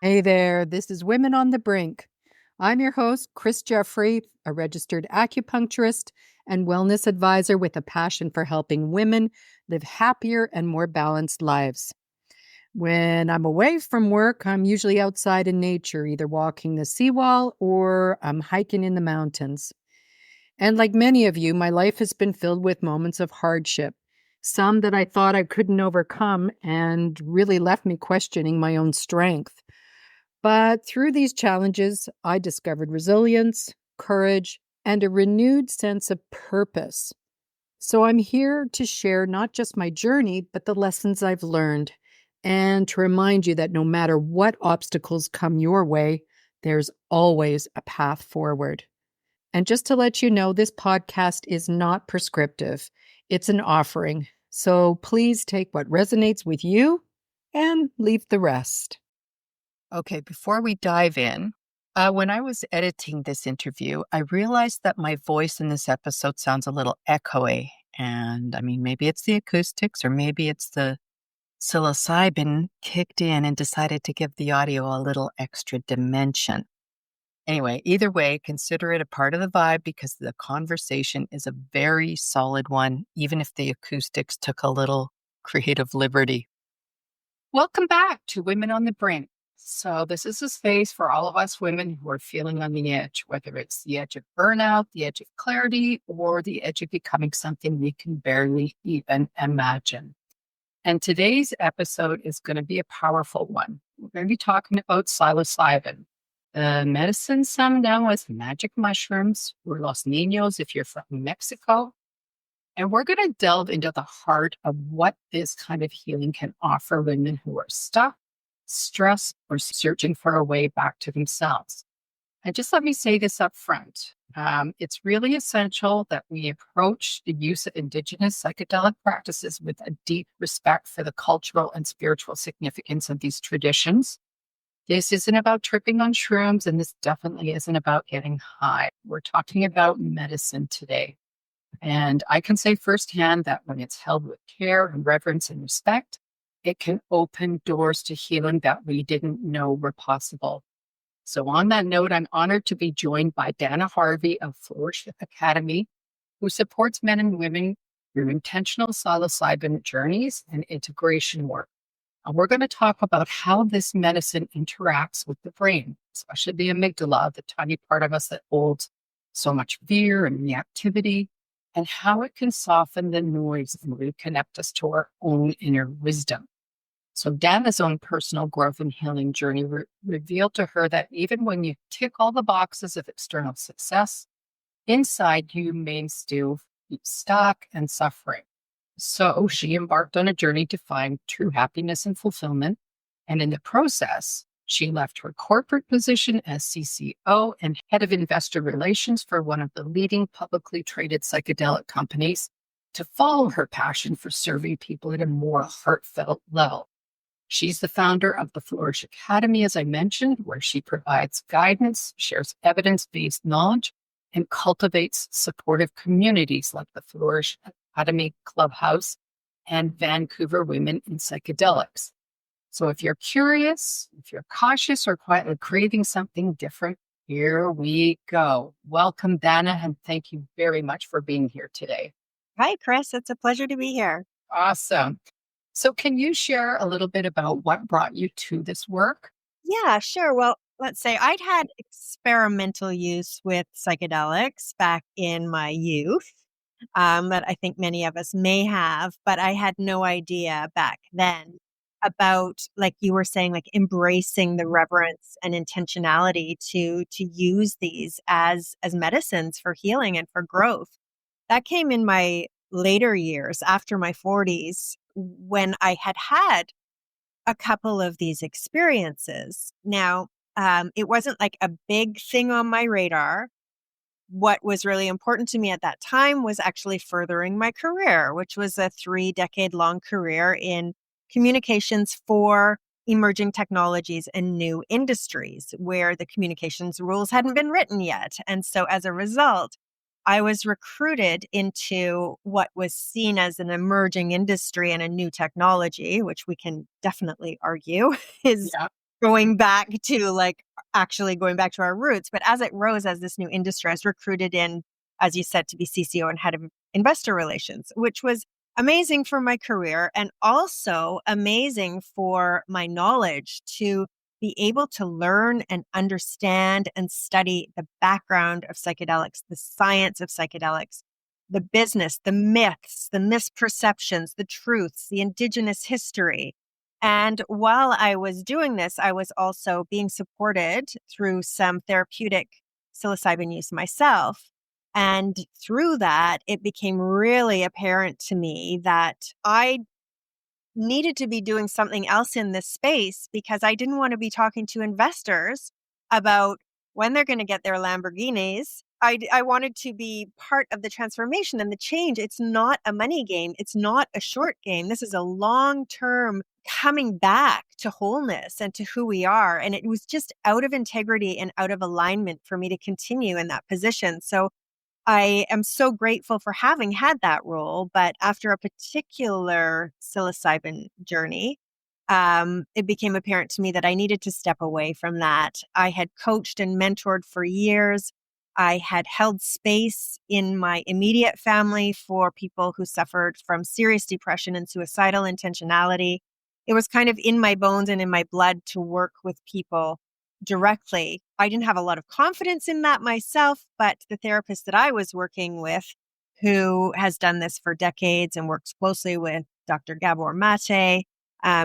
Hey there, this is Women on the Brink. I'm your host, Chris Jeffrey, a registered acupuncturist and wellness advisor with a passion for helping women live happier and more balanced lives. When I'm away from work, I'm usually outside in nature, either walking the seawall or I'm hiking in the mountains. And like many of you, my life has been filled with moments of hardship, some that I thought I couldn't overcome and really left me questioning my own strength. But through these challenges, I discovered resilience, courage, and a renewed sense of purpose. So I'm here to share not just my journey, but the lessons I've learned, and to remind you that no matter what obstacles come your way, there's always a path forward. And just to let you know, this podcast is not prescriptive, it's an offering. So please take what resonates with you and leave the rest. Okay, before we dive in, when I was editing this interview, I realized that my voice in this episode sounds a little echoey. And I mean, maybe it's the acoustics or maybe it's the psilocybin kicked in and decided to give the audio a little extra dimension. Anyway, either way, consider it a part of the vibe because the conversation is a very solid one, even if the acoustics took a little creative liberty. Welcome back to Women on the Brink. So this is a space for all of us women who are feeling on the edge, whether it's the edge of burnout, the edge of clarity, or the edge of becoming something we can barely even imagine. And today's episode is going to be a powerful one. We're going to be talking about psilocybin, the medicine some know as magic mushrooms, or los niños if you're from Mexico. And we're going to delve into the heart of what this kind of healing can offer women who are stuck, stressed, or searching for a way back to themselves. And just let me say this up front. It's really essential that we approach the use of Indigenous psychedelic practices with a deep respect for the cultural and spiritual significance of these traditions. This isn't about tripping on shrooms, and this definitely isn't about getting high. We're talking about medicine today. And I can say firsthand that when it's held with care and reverence and respect, it can open doors to healing that we didn't know were possible. So on that note, I'm honored to be joined by Dana Harvey of Flourish Academy, who supports men and women through intentional psilocybin journeys and integration work. And we're going to talk about how this medicine interacts with the brain, especially the amygdala, the tiny part of us that holds so much fear and reactivity, and how it can soften the noise and reconnect us to our own inner wisdom. So Dana's own personal growth and healing journey revealed to her that even when you tick all the boxes of external success, inside you may still be stuck and suffering. So she embarked on a journey to find true happiness and fulfillment. And in the process, she left her corporate position as CCO and head of investor relations for one of the leading publicly traded psychedelic companies to follow her passion for serving people at a more heartfelt level. She's the founder of the Flourish Academy, as I mentioned, where she provides guidance, shares evidence-based knowledge, and cultivates supportive communities like the Flourish Academy Clubhouse and Vancouver Women in Psychedelics. So if you're curious, if you're cautious or quietly craving something different, here we go. Welcome, Dana, and thank you very much for being here today. Hi, Chris. It's a pleasure to be here. Awesome. So can you share a little bit about what brought you to this work? Yeah, sure. Well, let's say I'd had experimental use with psychedelics back in my youth, that I think many of us may have, but I had no idea back then about, like you were saying, like embracing the reverence and intentionality to use these as medicines for healing and for growth. That came in my later years after my 40s when I had had a couple of these experiences. Now, it wasn't like a big thing on my radar. What was really important to me at that time was actually furthering my career, which was a 3-decade-long career in communications for emerging technologies and new industries where the communications rules hadn't been written yet. And so as a result, I was recruited into what was seen as an emerging industry and a new technology, which we can definitely argue is Yeah. going back to like actually going back to our roots. But as it rose as this new industry, I was recruited in, as you said, to be CCO and head of investor relations, which was amazing for my career and also amazing for my knowledge to be able to learn and understand and study the background of psychedelics, the science of psychedelics, the business, the myths, the misperceptions, the truths, the indigenous history. And while I was doing this, I was also being supported through some therapeutic psilocybin use myself. And through that, it became really apparent to me that I needed to be doing something else in this space because I didn't want to be talking to investors about when they're going to get their Lamborghinis. I wanted to be part of the transformation and the change. It's not a money game. It's not a short game. This is a long-term coming back to wholeness and to who we are. And it was just out of integrity and out of alignment for me to continue in that position. So I am so grateful for having had that role, but after a particular psilocybin journey, it became apparent to me that I needed to step away from that. I had coached and mentored for years. I had held space in my immediate family for people who suffered from serious depression and suicidal intentionality. It was kind of in my bones and in my blood to work with people directly. I didn't have a lot of confidence in that myself, but the therapist that I was working with, who has done this for decades and works closely with Dr. Gabor Mate,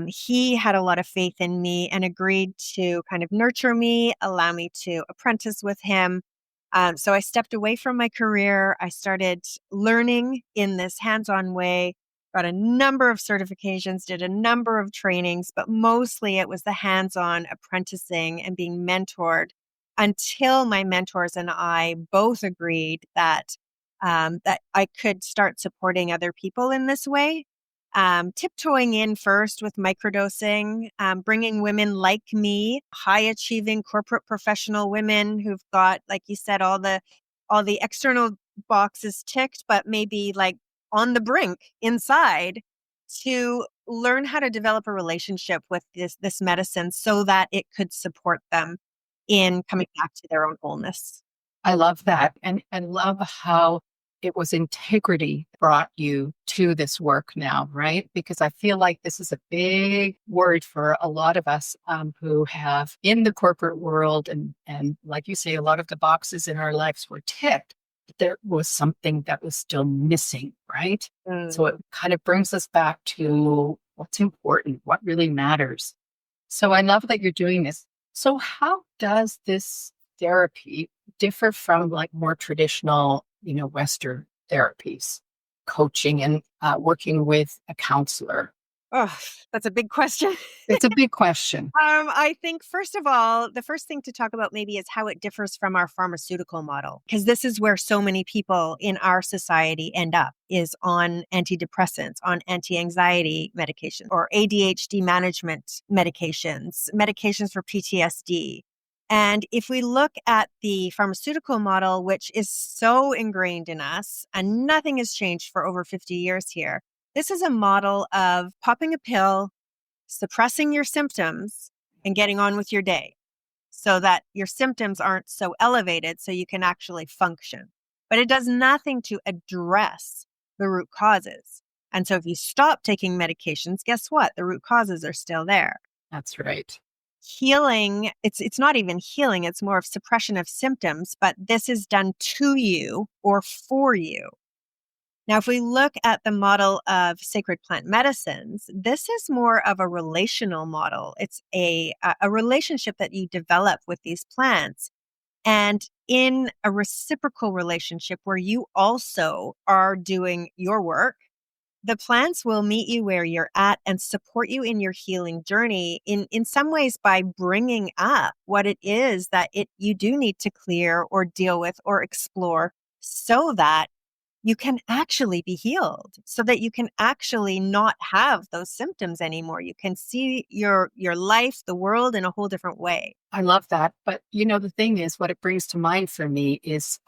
he had a lot of faith in me and agreed to kind of nurture me, allow me to apprentice with him. So I stepped away from my career. I started learning in this hands-on way, got a number of certifications, did a number of trainings, but mostly it was the hands-on apprenticing and being mentored until my mentors and I both agreed that that I could start supporting other people in this way. Tiptoeing in first with microdosing, bringing women like me, high achieving corporate professional women who've got, like you said, all the external boxes ticked, but maybe like on the brink inside, to learn how to develop a relationship with this medicine so that it could support them in coming back to their own wholeness. I love that. And love how it was integrity brought you to this work now, right? Because I feel like this is a big word for a lot of us who have in the corporate world and like you say, a lot of the boxes in our lives were ticked. But there was something that was still missing, right? So it kind of brings us back to what's important, what really matters. So I love that you're doing this. So how does this therapy differ from like more traditional, Western therapies, coaching and working with a counselor? Oh, that's a big question. It's a big question. I think, first of all, the first thing to talk about maybe is how it differs from our pharmaceutical model, because this is where so many people in our society end up, is on antidepressants, on anti-anxiety medication, or ADHD management medications, medications for PTSD. And if we look at the pharmaceutical model, which is so ingrained in us, and nothing has changed for over 50 years here, this is a model of popping a pill, suppressing your symptoms, and getting on with your day so that your symptoms aren't so elevated so you can actually function. But it does nothing to address the root causes. And so if you stop taking medications, guess what? The root causes are still there. That's right. Healing, it's not even healing, it's more of suppression of symptoms, but this is done to you or for you. Now, if we look at the model of sacred plant medicines, this is more of a relational model. It's a relationship that you develop with these plants. And in a reciprocal relationship where you also are doing your work, the plants will meet you where you're at and support you in your healing journey in some ways by bringing up what it is that you do need to clear or deal with or explore so that you can actually be healed, so that you can actually not have those symptoms anymore. You can see your life, the world in a whole different way. I love that. But, the thing is, what it brings to mind for me is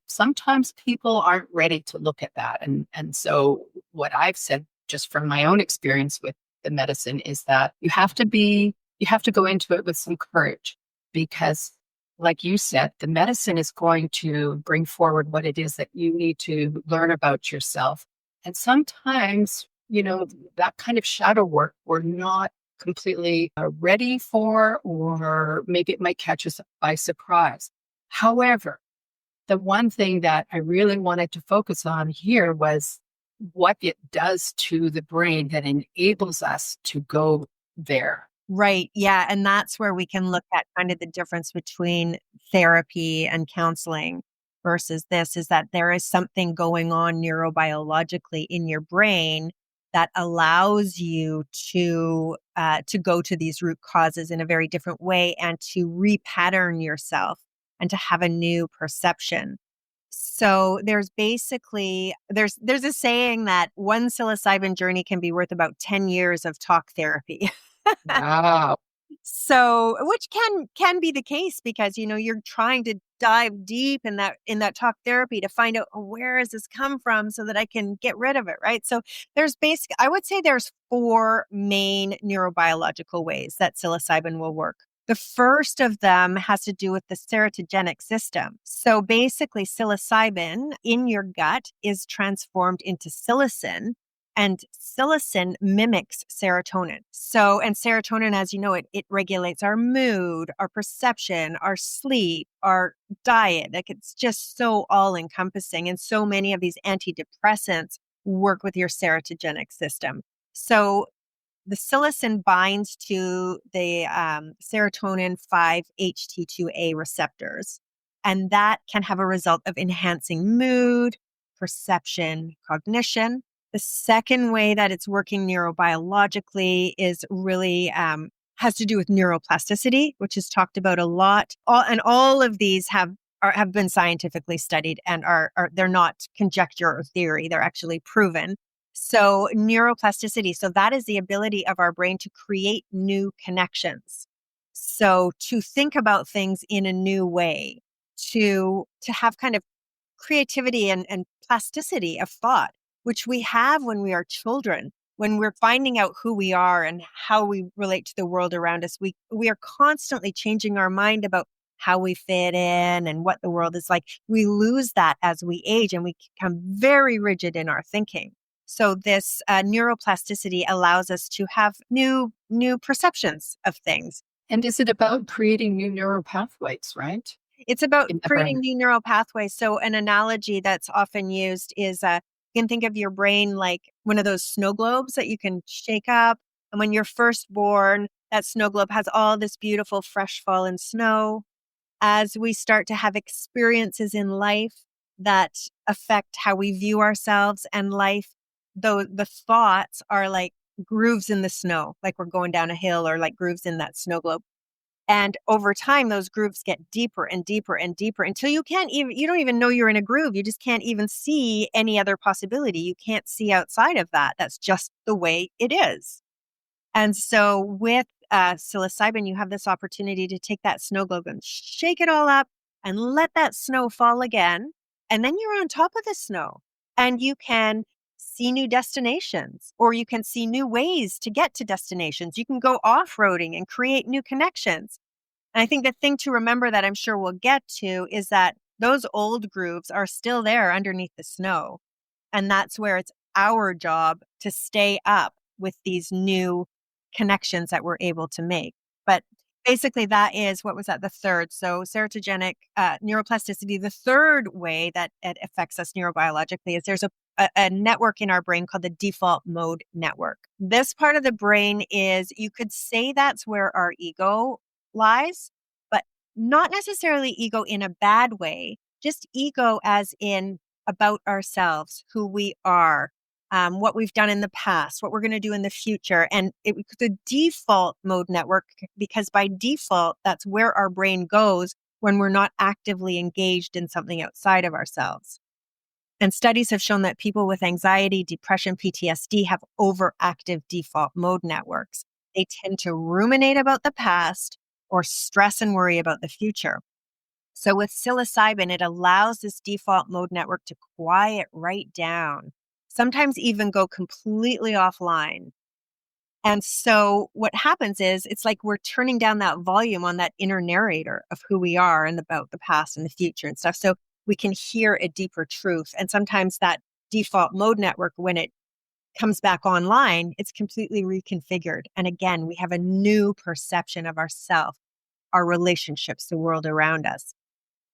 sometimes people aren't ready to look at that. And so what I've said, just from my own experience with the medicine, is that you have to be you have to go into it with some courage because, like you said, the medicine is going to bring forward what it is that you need to learn about yourself. And sometimes, that kind of shadow work we're not completely ready for, or maybe it might catch us by surprise. However, the one thing that I really wanted to focus on here was what it does to the brain that enables us to go there. Right. Yeah. And that's where we can look at kind of the difference between therapy and counseling versus this is that there is something going on neurobiologically in your brain that allows you to go to these root causes in a very different way and to repattern yourself and to have a new perception. So there's a saying that one psilocybin journey can be worth about 10 years of talk therapy. Wow. So, which can be the case because you're trying to dive deep in that talk therapy to find out, where has this come from so that I can get rid of it, right? So I would say there's four main neurobiological ways that psilocybin will work. The first of them has to do with the serotogenic system. So basically, psilocybin in your gut is transformed into psilocin, and psilocin mimics serotonin. And serotonin, as you know, it regulates our mood, our perception, our sleep, our diet. Like, it's just so all encompassing. And so many of these antidepressants work with your serotogenic system. So the psilocin binds to the serotonin 5-HT2A receptors, and that can have a result of enhancing mood, perception, cognition. The second way that it's working neurobiologically is really has to do with neuroplasticity, which is talked about a lot. All of these have been scientifically studied and they're not conjecture or theory; they're actually proven. So neuroplasticity, so that is the ability of our brain to create new connections. So to think about things in a new way, to have kind of creativity and plasticity of thought, which we have when we are children. When we're finding out who we are and how we relate to the world around us, we are constantly changing our mind about how we fit in and what the world is like. We lose that as we age and we become very rigid in our thinking. So this neuroplasticity allows us to have new perceptions of things. And is it about creating new neural pathways, right? It's about In the creating brain. new neural pathways. So an analogy that's often used is you can think of your brain like one of those snow globes that you can shake up. And when you're first born, that snow globe has all this beautiful fresh fallen snow. As we start to have experiences in life that affect how we view ourselves and life, though the thoughts are like grooves in the snow, like we're going down a hill, or like grooves in that snow globe. And over time, those grooves get deeper and deeper and deeper until you don't even know you're in a groove. You just can't even see any other possibility. You can't see outside of that. That's just the way it is. And so with psilocybin, you have this opportunity to take that snow globe and shake it all up and let that snow fall again. And then you're on top of the snow and you can see new destinations, or you can see new ways to get to destinations. You can go off-roading and create new connections. And I think the thing to remember that I'm sure we'll get to is that those old grooves are still there underneath the snow. And that's where it's our job to stay up with these new connections that we're able to make. But basically, that is, what was that? The third. So serotogenic neuroplasticity. The third way that it affects us neurobiologically is there's a network in our brain called the default mode network. This part of the brain is, you could say that's where our ego lies, but not necessarily ego in a bad way, just ego as in about ourselves, who we are, what we've done in the past, what we're going to do in the future. And the default mode network, because by default, that's where our brain goes when we're not actively engaged in something outside of ourselves. And studies have shown that people with anxiety, depression, PTSD have overactive default mode networks. They tend to ruminate about the past or stress and worry about the future. So with psilocybin, it allows this default mode network to quiet right down, sometimes even go completely offline. And so what happens is it's like we're turning down that volume on that inner narrator of who we are and about the past and the future and stuff. So we can hear a deeper truth. And sometimes that default mode network, when it comes back online, it's completely reconfigured. And again, we have a new perception of ourselves, our relationships, the world around us.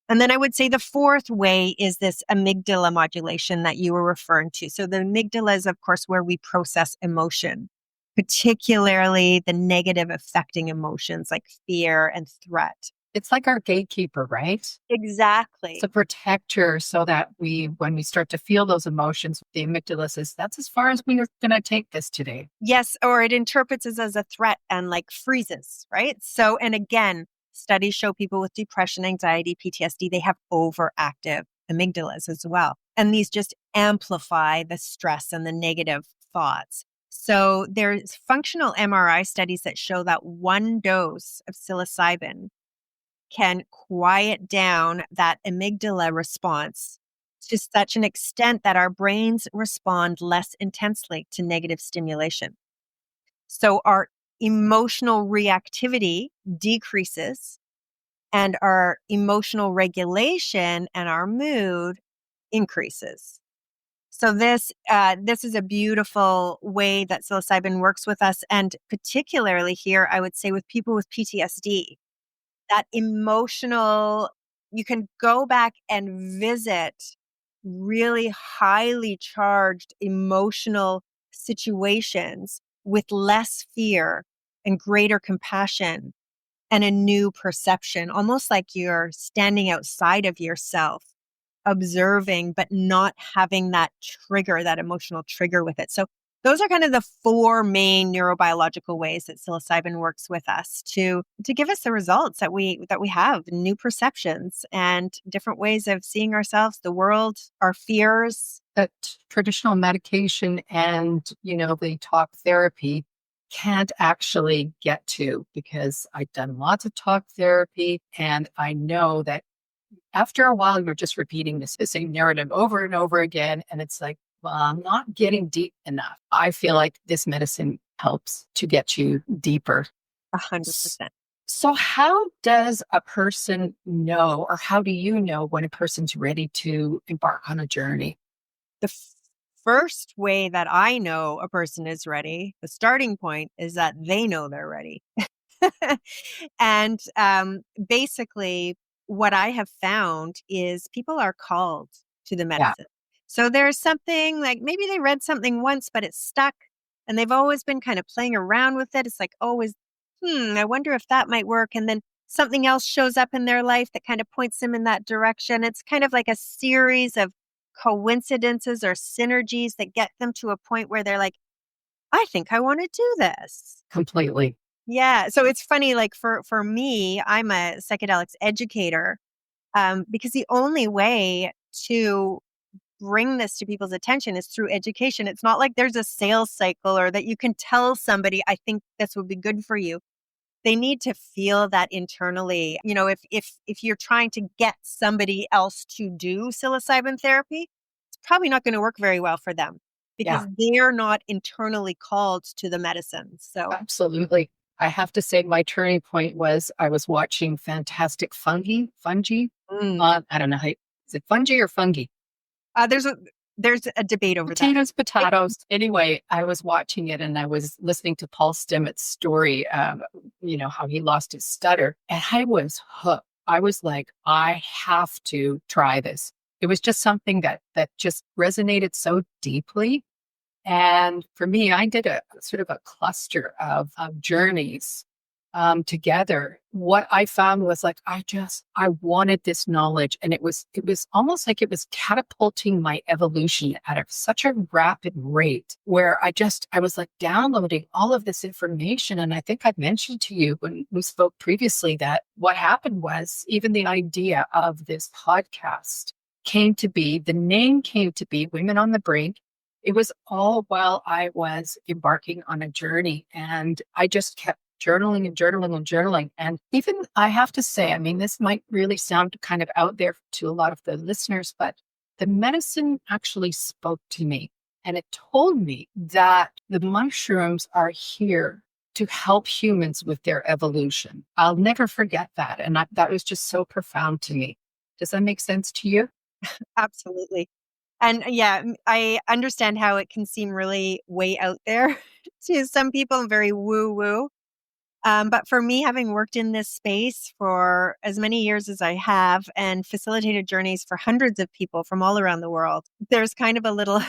And then I would say the fourth way is this amygdala modulation that you were referring to. So the amygdala is, of course, where we process emotion, particularly the negative affecting emotions like fear and threat. It's like our gatekeeper, right? Exactly. It's a protector so that when we start to feel those emotions, the amygdala says, that's as far as we're going to take this today. Yes, or it interprets it as a threat and like freezes, right? So, and again, studies show people with depression, anxiety, PTSD, they have overactive amygdalas as well. And these just amplify the stress and the negative thoughts. So there's functional MRI studies that show that one dose of psilocybin can quiet down that amygdala response to such an extent that our brains respond less intensely to negative stimulation. So our emotional reactivity decreases and our emotional regulation and our mood increases. So this is a beautiful way that psilocybin works with us, and particularly here, I would say with people with PTSD, that emotional, you can go back and visit really highly charged emotional situations with less fear and greater compassion and a new perception, almost like you're standing outside of yourself, observing, but not having that trigger, that emotional trigger with it. So those are kind of the four main neurobiological ways that psilocybin works with us to give us the results that we have, new perceptions and different ways of seeing ourselves, the world, our fears. That traditional medication and, the talk therapy can't actually get to, because I've done lots of talk therapy and I know that after a while, you're just repeating the same narrative over and over again. And it's like, well, I'm not getting deep enough. I feel like this medicine helps to get you deeper. 100%. So how does a person know, or how do you know when a person's ready to embark on a journey? The first way that I know a person is ready, the starting point is that they know they're ready. And basically, what I have found is people are called to the Yeah. medicine. So there's something like maybe they read something once, but it's stuck and they've always been kind of playing around with it. It's like, always, I wonder if that might work. And then something else shows up in their life that kind of points them in that direction. It's kind of like a series of coincidences or synergies that get them to a point where they're like, I think I want to do this. Completely. Yeah. So it's funny, like for me, I'm a psychedelics educator, because the only way to bring this to people's attention is through education. It's not like there's a sales cycle or that you can tell somebody, I think this would be good for you. They need to feel that internally. If you're trying to get somebody else to do psilocybin therapy, it's probably not going to work very well for them because they're not internally called to the medicine. So absolutely. I have to say my turning point was I was watching Fantastic Fungi. I don't know is it fungi or fungi? There's a debate over Potatoes. Anyway, I was watching it and I was listening to Paul Stimmett's story, how he lost his stutter. And I was hooked. I was like, I have to try this. It was just something that just resonated so deeply. And for me, I did a sort of a cluster of journeys together. What I found was like, I wanted this knowledge, and it was almost like it was catapulting my evolution at such a rapid rate where I was like downloading all of this information. And I think I've mentioned to you when we spoke previously that what happened was even the idea of this podcast the name came to be Women on the Brink. It was all while I was embarking on a journey, and I just kept journaling and journaling and journaling. And even I have to say, I mean, this might really sound kind of out there to a lot of the listeners, but the medicine actually spoke to me. And it told me that the mushrooms are here to help humans with their evolution. I'll never forget that. And that was just so profound to me. Does that make sense to you? Absolutely. And yeah, I understand how it can seem really way out there to some people, very woo woo. But for me, having worked in this space for as many years as I have and facilitated journeys for hundreds of people from all around the world, there's kind of a little,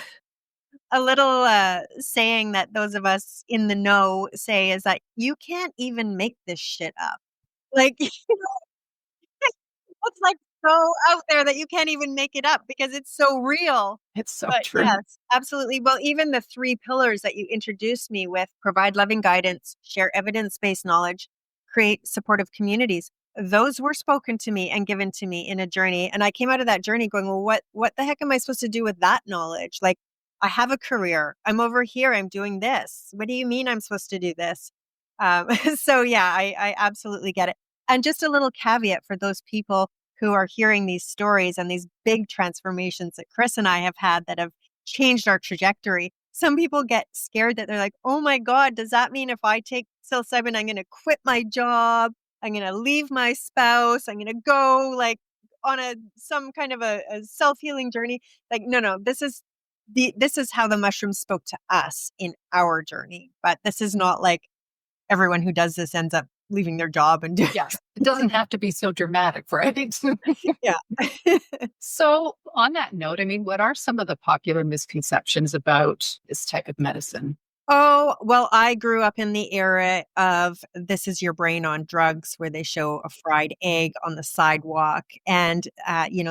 saying that those of us in the know say is that you can't even make this shit up. Like, it's like so out there that you can't even make it up because it's so real. It's so But true. yes, absolutely. Well, even the three pillars that you introduced me with, provide loving guidance, share evidence-based knowledge, create supportive communities, those were spoken to me and given to me in a journey. And I came out of that journey going, well, what the heck am I supposed to do with that knowledge? Like, I have a career. I'm over here. I'm doing this. What do you mean I'm supposed to do this? So yeah, I absolutely get it. And just a little caveat for those people who are hearing these stories and these big transformations that Chris and I have had that have changed our trajectory. Some people get scared that they're like, oh my God, does that mean if I take psilocybin, I'm going to quit my job? I'm going to leave my spouse. I'm going to go like on some kind of a self-healing journey. Like, no, this is how the mushrooms spoke to us in our journey. But this is not like everyone who does this ends up leaving their job and doing. Yes. It doesn't have to be so dramatic, right? Yeah. So, on that note, I mean, what are some of the popular misconceptions about this type of medicine? Oh, well, I grew up in the era of This Is Your Brain on Drugs, where they show a fried egg on the sidewalk. And,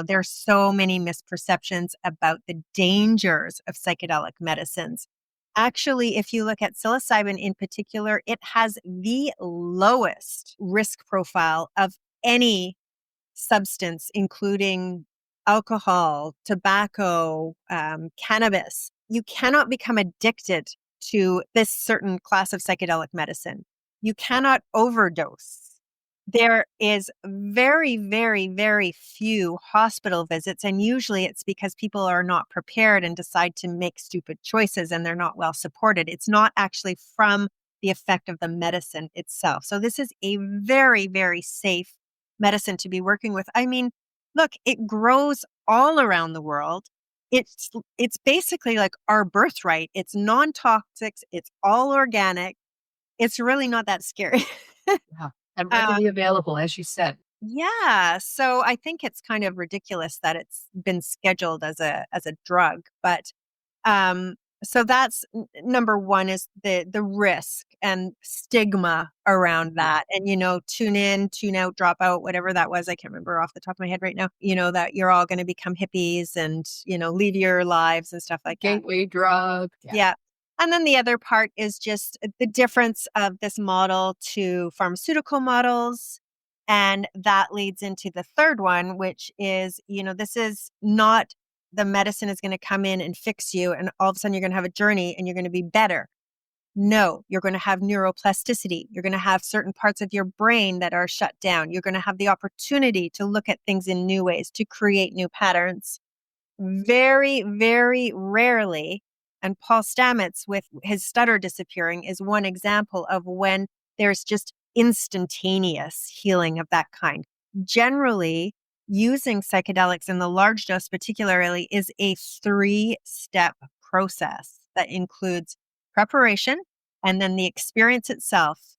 there's so many misperceptions about the dangers of psychedelic medicines. Actually, if you look at psilocybin in particular, it has the lowest risk profile of any substance, including alcohol, tobacco, cannabis. You cannot become addicted to this certain class of psychedelic medicine. You cannot overdose. There is very, very, very few hospital visits. And usually it's because people are not prepared and decide to make stupid choices and they're not well supported. It's not actually from the effect of the medicine itself. So this is a very, very safe medicine to be working with. I mean, look, it grows all around the world. It's basically like our birthright. It's non-toxic, it's all organic. It's really not that scary. Yeah. And Um, readily available, as you said. yeah, so I think it's kind of ridiculous that it's been scheduled as a drug, but um, so that's number one is the risk and stigma around that. And, tune in, tune out, drop out, whatever that was. I can't remember off the top of my head right now, that you're all going to become hippies and, leave your lives and stuff like that. Gateway drug. Yeah. Yeah. And then the other part is just the difference of this model to pharmaceutical models. And that leads into the third one, which is, this is not the medicine is going to come in and fix you. And all of a sudden you're going to have a journey and you're going to be better. No, you're going to have neuroplasticity. You're going to have certain parts of your brain that are shut down. You're going to have the opportunity to look at things in new ways, to create new patterns. Very, very rarely, and Paul Stamets with his stutter disappearing is one example of when there's just instantaneous healing of that kind. Generally, using psychedelics in the large dose particularly is a 3-step process that includes preparation and then the experience itself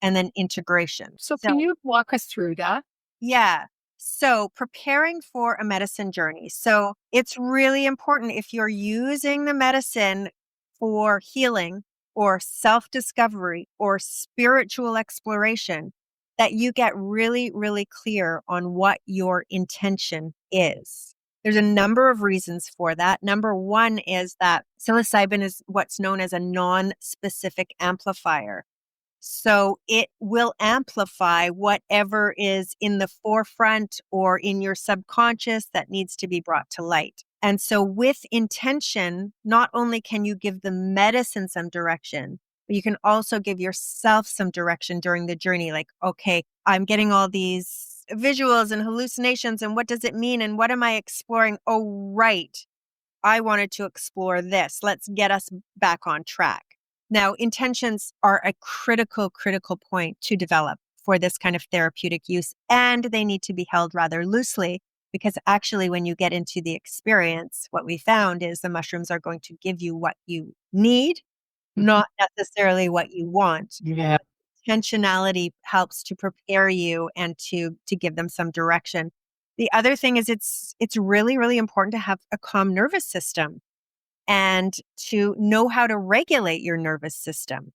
and then integration. So, can you walk us through that? Yeah. So preparing for a medicine journey. So it's really important if you're using the medicine for healing or self-discovery or spiritual exploration, that you get really, really clear on what your intention is. There's a number of reasons for that. Number one is that psilocybin is what's known as a non-specific amplifier. So it will amplify whatever is in the forefront or in your subconscious that needs to be brought to light. And so with intention, not only can you give the medicine some direction, but you can also give yourself some direction during the journey. Like, okay, I'm getting all these visuals and hallucinations. And what does it mean? And what am I exploring? Oh, right. I wanted to explore this. Let's get us back on track. Now, intentions are a critical point to develop for this kind of therapeutic use, and they need to be held rather loosely because actually, when you get into the experience, what we found is the mushrooms are going to give you what you need, not necessarily what you want. Yeah. Intentionality helps to prepare you and to give them some direction. The other thing is it's really important to have a calm nervous system and to know how to regulate your nervous system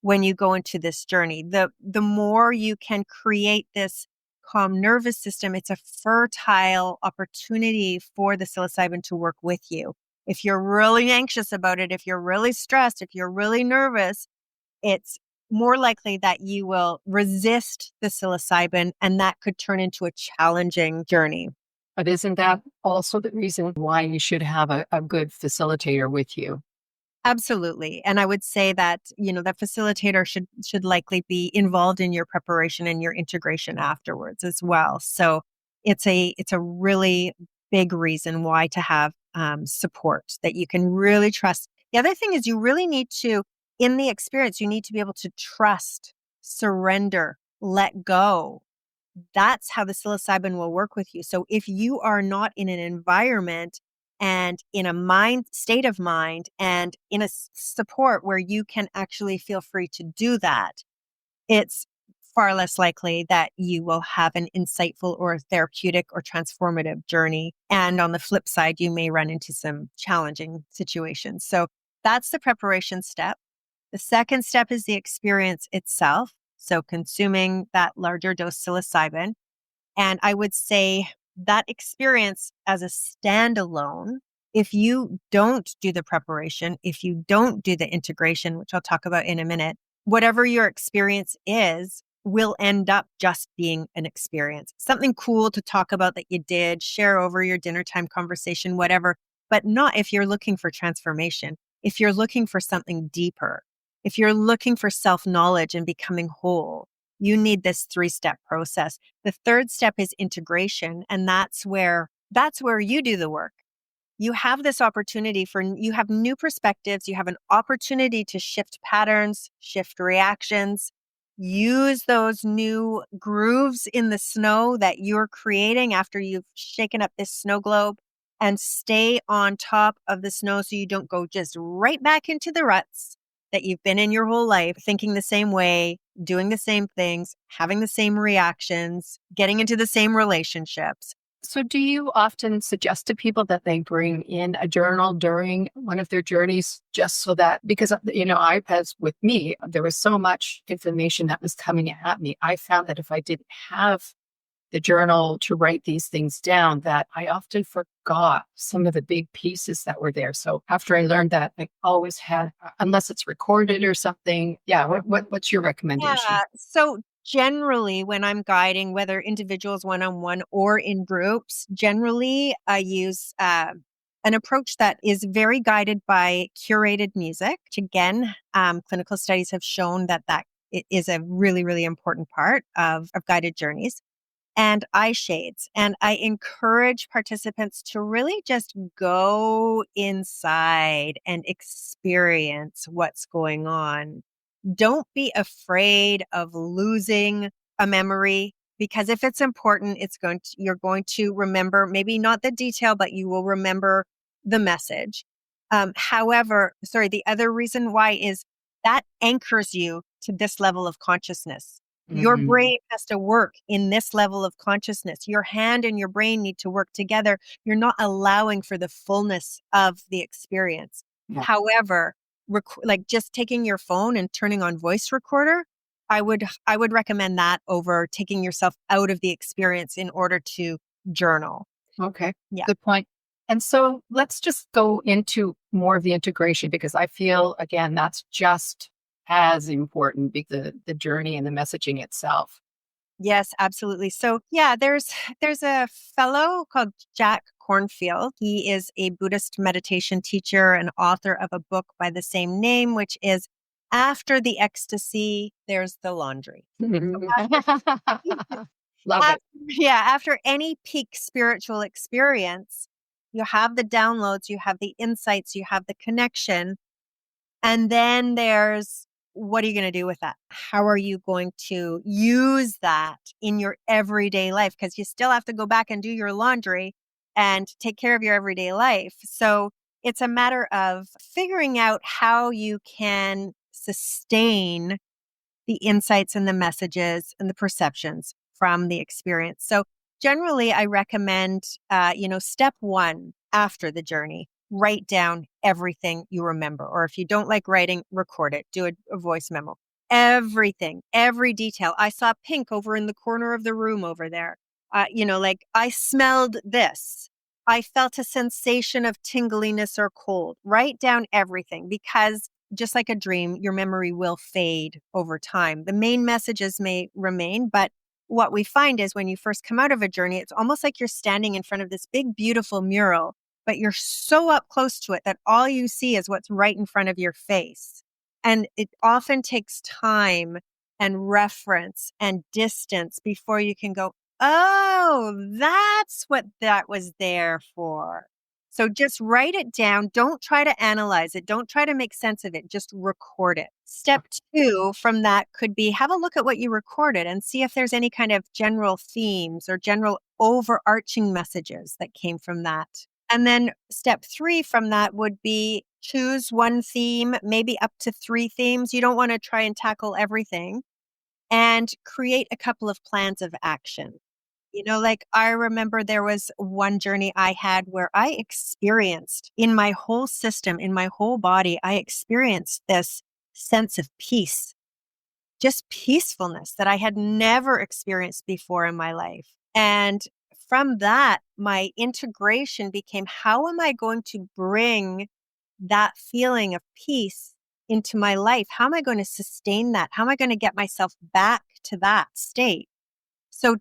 when you go into this journey. The more you can create this calm nervous system, it's a fertile opportunity for the psilocybin to work with you. If you're really anxious about it, if you're really stressed, if you're really nervous, it's more likely that you will resist the psilocybin, and that could turn into a challenging journey. But isn't that also the reason why you should have a good facilitator with you? Absolutely. And I would say that, that facilitator should likely be involved in your preparation and your integration afterwards as well. So it's a really big reason why to have support that you can really trust. The other thing is you really need to, in the experience, you need to be able to trust, surrender, let go. That's how the psilocybin will work with you. So if you are not in an environment and in a state of mind and in a support where you can actually feel free to do that, it's far less likely that you will have an insightful or therapeutic or transformative journey. And on the flip side, you may run into some challenging situations. So that's the preparation step. The second step is the experience itself. So consuming that larger dose psilocybin. And I would say that experience as a standalone, if you don't do the preparation, if you don't do the integration, which I'll talk about in a minute, whatever your experience is, will end up just being an experience. Something cool to talk about that you did, share over your dinner time conversation, whatever, but not if you're looking for transformation, if you're looking for something deeper, if you're looking for self-knowledge and becoming whole. You need this 3-step process. The third step is integration. And that's where you do the work. You have this opportunity you have new perspectives. You have an opportunity to shift patterns, shift reactions, use those new grooves in the snow that you're creating after you've shaken up this snow globe, and stay on top of the snow so you don't go just right back into the ruts that you've been in your whole life, thinking the same way, doing the same things, having the same reactions, getting into the same relationships. So, do you often suggest to people that they bring in a journal during one of their journeys just so that, because, as with me, there was so much information that was coming at me. I found that if I didn't have the journal to write these things down, that I often forgot some of the big pieces that were there. So after I learned that, I always had, unless it's recorded or something. Yeah. What's your recommendation? Yeah. So generally, when I'm guiding, whether individuals one-on-one or in groups, generally I use an approach that is very guided by curated music. Which again, clinical studies have shown that it is a really important part of guided journeys. And eye shades. And I encourage participants to really just go inside and experience what's going on. Don't be afraid of losing a memory, because if it's important, you're going to remember, maybe not the detail, but you will remember the message. The other reason why is that anchors you to this level of consciousness. Your Mhm. brain has to work in this level of consciousness. Your hand and your brain need to work together. You're not allowing for the fullness of the experience. Yeah. However, like just taking your phone and turning on voice recorder, I would recommend that over taking yourself out of the experience in order to journal. Okay. Yeah. Good point. And so let's just go into more of the integration, because I feel, again, that's just as important, the journey and the messaging itself. Yes, absolutely. So yeah, there's a fellow called Jack Cornfield. He is a Buddhist meditation teacher and author of a book by the same name, which is After the Ecstasy, There's the Laundry. So Love after, it. yeah, after any peak spiritual experience, you have the downloads, you have the insights, you have the connection. And then there's, what are you going to do with that? How are you going to use that in your everyday life? Because you still have to go back and do your laundry and take care of your everyday life. So it's a matter of figuring out how you can sustain the insights and the messages and the perceptions from the experience. So generally, I recommend, step one after the journey, write down everything you remember. Or if you don't like writing, record it, do a voice memo. Everything, every detail. I saw pink over in the corner of the room over there. Like I smelled this. I felt a sensation of tingliness or cold. Write down everything, because just like a dream, your memory will fade over time. The main messages may remain, but what we find is when you first come out of a journey, it's almost like you're standing in front of this big, beautiful mural, but you're so up close to it that all you see is what's right in front of your face. And it often takes time and reference and distance before you can go, oh, that's what that was there for. So just write it down. Don't try to analyze it. Don't try to make sense of it. Just record it. Step two from that could be have a look at what you recorded and see if there's any kind of general themes or general overarching messages that came from that. And then step three from that would be choose one theme, maybe up to 3 themes. You don't want to try and tackle everything, and create a couple of plans of action. Like I remember there was one journey I had where I experienced in my whole system, in my whole body, I experienced this sense of peace, just peacefulness that I had never experienced before in my life. And from that, my integration became, how am I going to bring that feeling of peace into my life? How am I going to sustain that? How am I going to get myself back to that state? So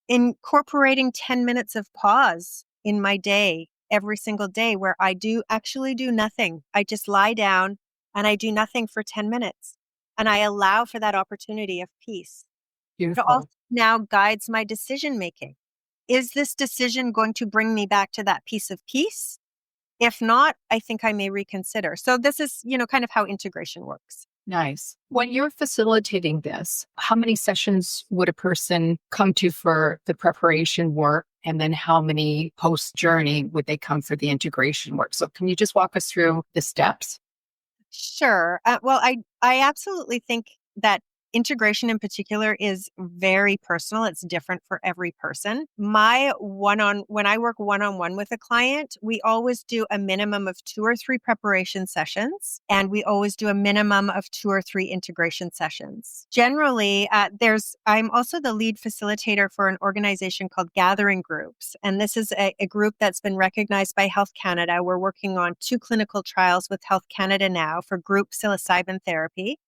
incorporating 10 minutes of pause in my day, every single day, where I do actually do nothing. I just lie down and I do nothing for 10 minutes. And I allow for that opportunity of peace. It also Beautiful. now guides my decision making. Is this decision going to bring me back to that piece of peace? If not, I think I may reconsider. So this is, kind of how integration works. Nice. When you're facilitating this, how many sessions would a person come to for the preparation work? And then how many post journey would they come for the integration work? So can you just walk us through the steps? Sure. Well, I absolutely think that integration in particular is very personal. It's different for every person. When I work one-on-one with a client, we always do a minimum of 2 or 3 preparation sessions, and we always do a minimum of 2 or 3 integration sessions. Generally, I'm also the lead facilitator for an organization called Gathering Groups, and this is a group that's been recognized by Health Canada. We're working on 2 clinical trials with Health Canada now for group psilocybin therapy.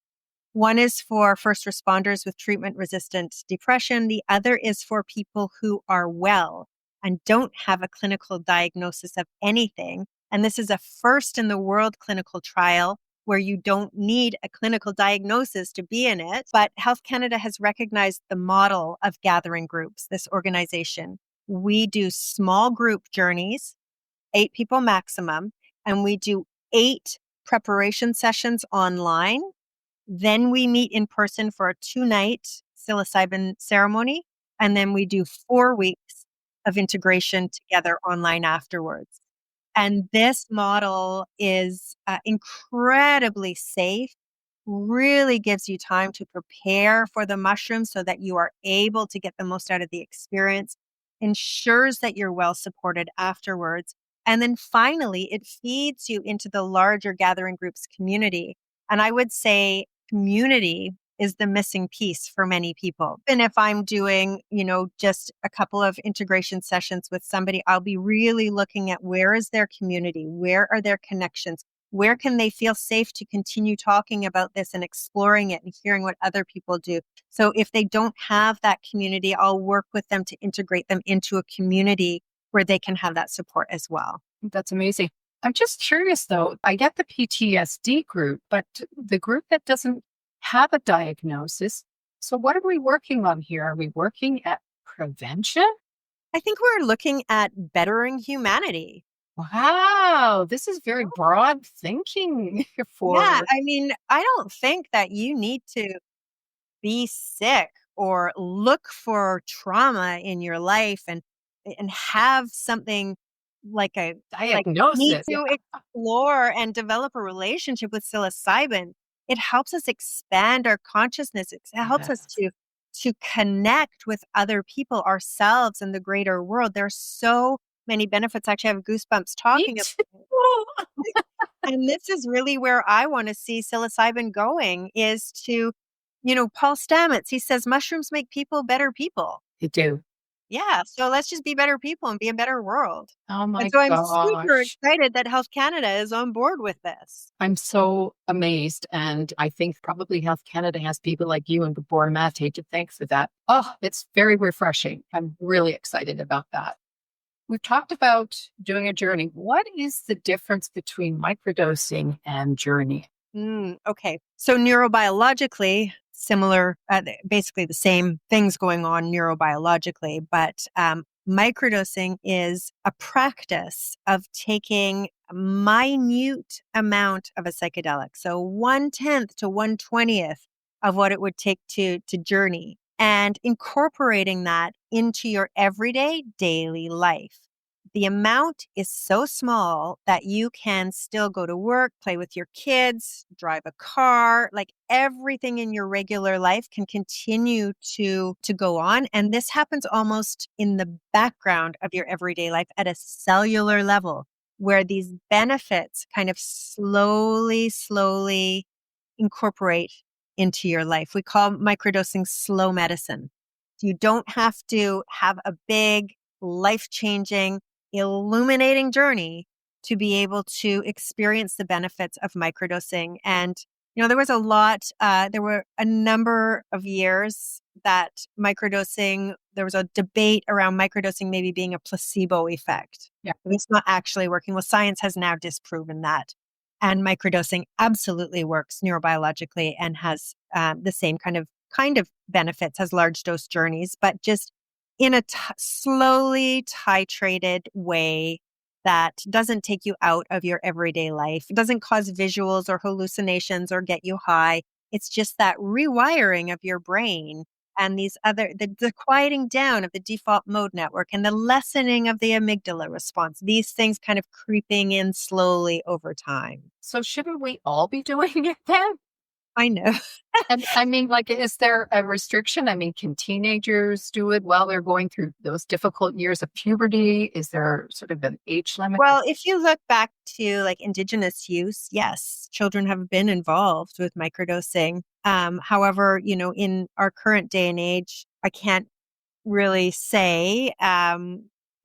One is for first responders with treatment-resistant depression. The other is for people who are well and don't have a clinical diagnosis of anything. And this is a first in the world clinical trial where you don't need a clinical diagnosis to be in it. But Health Canada has recognized the model of Gathering Groups, this organization. We do small group journeys, 8 people maximum, and we do 8 preparation sessions online. Then we meet in person for a 2-night psilocybin ceremony. And then we do 4 weeks of integration together online afterwards. And this model is incredibly safe, really gives you time to prepare for the mushrooms so that you are able to get the most out of the experience, ensures that you're well supported afterwards. And then finally, it feeds you into the larger Gathering Groups community. And I would say community is the missing piece for many people. And if I'm doing, just a couple of integration sessions with somebody, I'll be really looking at where is their community? Where are their connections? Where can they feel safe to continue talking about this and exploring it and hearing what other people do? So if they don't have that community, I'll work with them to integrate them into a community where they can have that support as well. That's amazing. I'm just curious though, I get the PTSD group, but the group that doesn't have a diagnosis. So what are we working on here? Are we working at prevention? I think we're looking at bettering humanity. Wow, this is very broad thinking Yeah, for I mean, I don't think that you need to be sick or look for trauma in your life and have something like a like need diagnosis. Yeah. to explore and develop a relationship with psilocybin. It helps us expand our consciousness. It helps us Yes. to connect with other people, ourselves, and the greater world. There's so many benefits. Actually, I have goosebumps Me talking about too. it. And this is really where I want to see psilocybin going is to, Paul Stamets, he says mushrooms make people better people. You do. Yeah. So let's just be better people and be a better world. Oh And my so I'm super gosh. excited that Health Canada is on board with this. I'm so amazed. And I think probably Health Canada has people like you and Gabor Mate to thank for that. Oh, it's very refreshing. I'm really excited about that. We've talked about doing a journey. What is the difference between microdosing and journey? Okay. So neurobiologically, similar, basically the same things going on neurobiologically, but microdosing is a practice of taking a minute amount of a psychedelic. So 1/10 to 1/20th of what it would take to journey and incorporating that into your everyday daily life. The amount is so small that you can still go to work, play with your kids, drive a car, like everything in your regular life can continue to go on. And this happens almost in the background of your everyday life at a cellular level, where these benefits kind of slowly incorporate into your life. We call microdosing slow medicine. You don't have to have a big, life changing, illuminating journey to be able to experience the benefits of microdosing. And, there were a number of years that there was a debate around microdosing maybe being a placebo effect. Yeah. It's not actually working. Well, science has now disproven that. And microdosing absolutely works neurobiologically and has the same kind of benefits as large dose journeys, but just in a slowly titrated way that doesn't take you out of your everyday life. It doesn't cause visuals or hallucinations or get you high. It's just that rewiring of your brain and the quieting down of the default mode network and the lessening of the amygdala response. These things kind of creeping in slowly over time. So shouldn't we all be doing it then? I know. And I mean, like, is there a restriction? I mean, can teenagers do it while they're going through those difficult years of puberty? Is there sort of an age limit? Well, if you look back to like indigenous use, yes, children have been involved with microdosing. However, in our current day and age, I can't really say.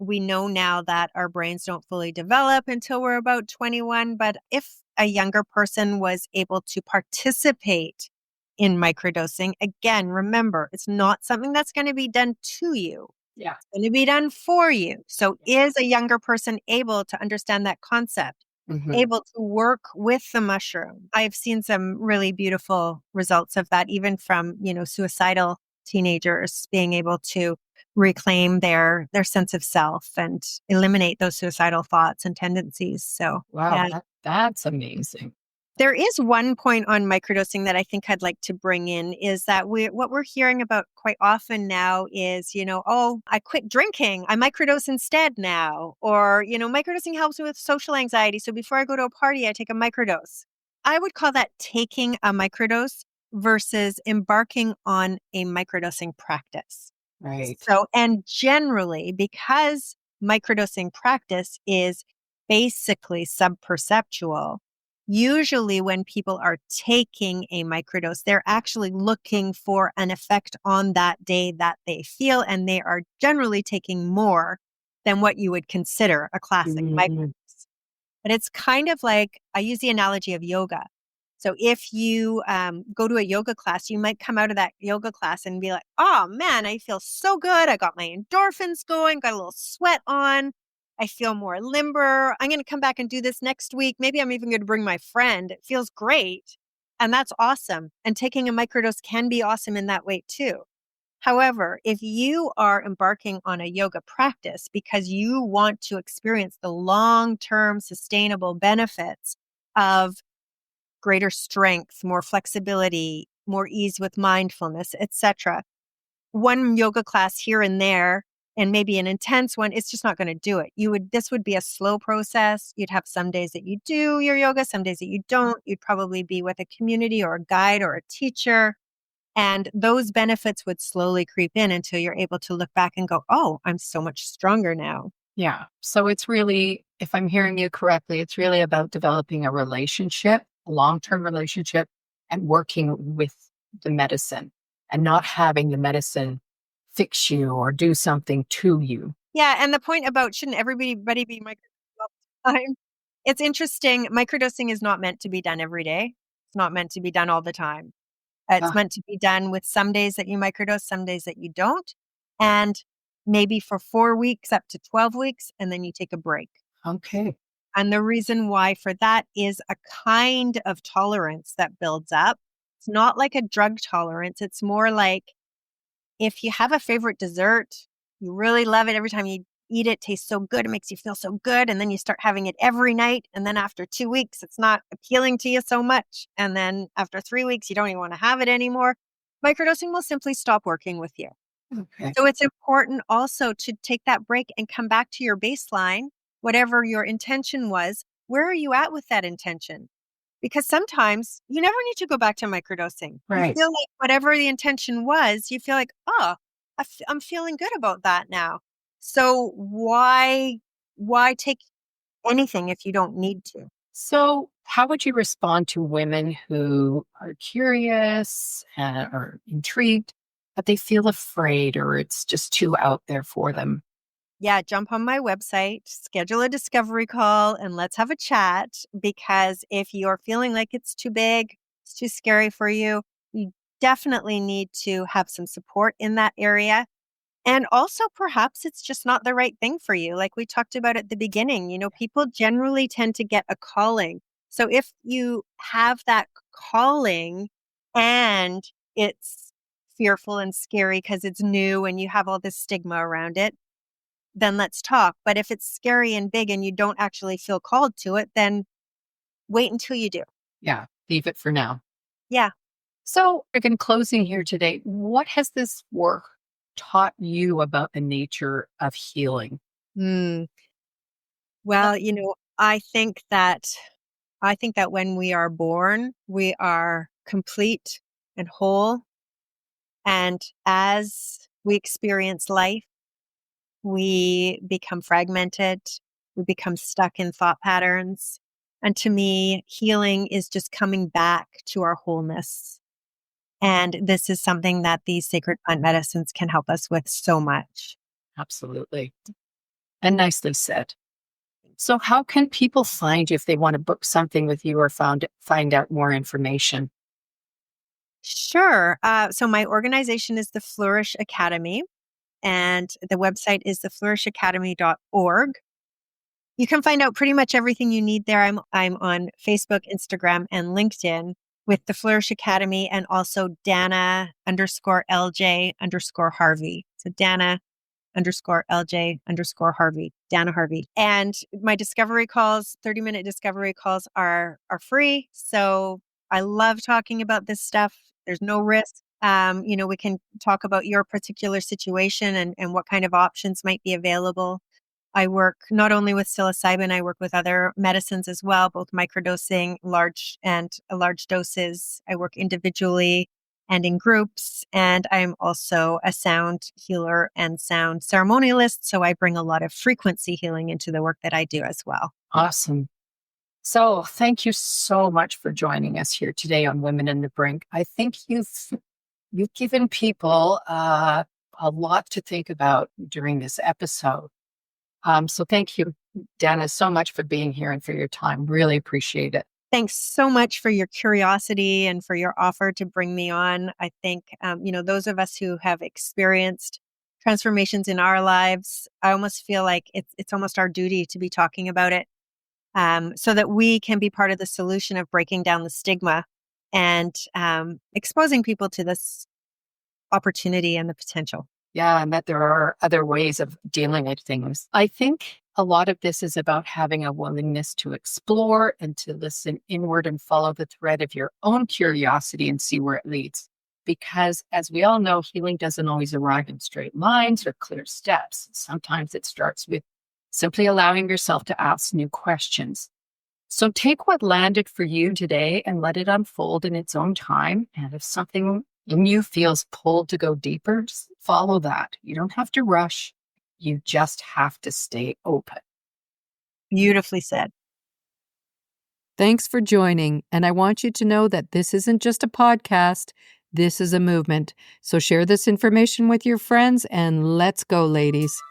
We know now that our brains don't fully develop until we're about 21. But if a younger person was able to participate in microdosing, again, remember, it's not something that's going to be done to you. Yeah. It's going to be done for you. So is a younger person able to understand that concept? Mhm. Able to work with the mushroom? I've seen some really beautiful results of that, even from, suicidal teenagers being able to reclaim their sense of self and eliminate those suicidal thoughts and tendencies. So, Wow, yeah. that's amazing. There is one point on microdosing that I think I'd like to bring in is that what we're hearing about quite often now is, oh, I quit drinking. I microdose instead now. Or, microdosing helps me with social anxiety. So before I go to a party, I take a microdose. I would call that taking a microdose versus embarking on a microdosing practice. Right. So, and generally, because microdosing practice is basically subperceptual, usually when people are taking a microdose, they're actually looking for an effect on that day that they feel, and they are generally taking more than what you would consider a classic Mhm. microdose. But it's kind of like, I use the analogy of yoga. So if you go to a yoga class, you might come out of that yoga class and be like, oh man, I feel so good. I got my endorphins going, got a little sweat on. I feel more limber. I'm going to come back and do this next week. Maybe I'm even going to bring my friend. It feels great. And that's awesome. And taking a microdose can be awesome in that way too. However, if you are embarking on a yoga practice because you want to experience the long-term sustainable benefits of greater strength, more flexibility, more ease with mindfulness, etc., one yoga class here and there and maybe an intense one, it's just not going to do it. This would be a slow process. You'd have some days that you do your yoga, some days that you don't. You'd probably be with a community or a guide or a teacher. And those benefits would slowly creep in until you're able to look back and go, oh, I'm so much stronger now. Yeah. So it's really, if I'm hearing you correctly, it's really about developing a relationship, a long-term relationship, and working with the medicine and not having the medicine fix you or do something to you. Yeah. And the point about shouldn't everybody be microdosing all the time? It's interesting. Microdosing is not meant to be done every day. It's not meant to be done all the time. It's Ah, meant to be done with some days that you microdose, some days that you don't. And maybe for 4 weeks up to 12 weeks, and then you take a break. okay. And the reason why for that is a kind of tolerance that builds up. It's not like a drug tolerance. It's more like if you have a favorite dessert, you really love it every time you eat it, tastes so good, it makes you feel so good. And then you start having it every night. And then after 2 weeks, it's not appealing to you so much. And then after 3 weeks, you don't even want to have it anymore. Microdosing will simply stop working with you. Okay. So it's important also to take that break and come back to your baseline, whatever your intention was. Where are you at with that intention? Because sometimes you never need to go back to microdosing. You Right. feel like whatever the intention was, you feel like, oh, I'm feeling good about that now. So why take anything if you don't need to? So, how would you respond to women who are curious or intrigued, but they feel afraid or it's just too out there for them? Yeah, jump on my website, schedule a discovery call, and let's have a chat. Because if you're feeling like it's too big, it's too scary for you, you definitely need to have some support in that area. And also, perhaps it's just not the right thing for you. Like we talked about at the beginning, people generally tend to get a calling. So if you have that calling and it's fearful and scary because it's new and you have all this stigma around it, then let's talk. But if it's scary and big and you don't actually feel called to it, then wait until you do. Yeah, leave it for now. Yeah. So, in closing here today, what has this work taught you about the nature of healing? Hmm. Well, I think that when we are born, we are complete and whole. And as we experience life, we become fragmented, we become stuck in thought patterns. And to me, healing is just coming back to our wholeness. And this is something that these sacred plant medicines can help us with so much. Absolutely. And nicely said. So, how can people find you if they want to book something with you or find out more information? Sure. So my organization is the Flourish Academy, and the website is theflourishacademy.org. You can find out pretty much everything you need there. I'm on Facebook, Instagram, and LinkedIn with the Flourish Academy, and also Dana_LJ_Harvey. So Dana_LJ_Harvey, Dana Harvey. And my discovery calls, 30-minute discovery calls are free. So I love talking about this stuff. There's no risk. We can talk about your particular situation and what kind of options might be available. I work not only with psilocybin, I work with other medicines as well, both microdosing, large doses. I work individually and in groups. And I'm also a sound healer and sound ceremonialist. So I bring a lot of frequency healing into the work that I do as well. Awesome. So, thank you so much for joining us here today on Women in the Brink. I think you've given people a lot to think about during this episode. So, thank you, Dana, so much for being here and for your time. Really appreciate it. Thanks so much for your curiosity and for your offer to bring me on. I think, those of us who have experienced transformations in our lives, I almost feel like it's almost our duty to be talking about it, so that we can be part of the solution of breaking down the stigma and exposing people to this opportunity and the potential. Yeah, and that there are other ways of dealing with things. I think a lot of this is about having a willingness to explore and to listen inward and follow the thread of your own curiosity and see where it leads. Because as we all know, healing doesn't always arrive in straight lines or clear steps. Sometimes it starts with simply allowing yourself to ask new questions. So take what landed for you today and let it unfold in its own time. And if something in you feels pulled to go deeper, just follow that. You don't have to rush. You just have to stay open. Beautifully said. Thanks for joining. And I want you to know that this isn't just a podcast. This is a movement. So share this information with your friends and let's go, ladies.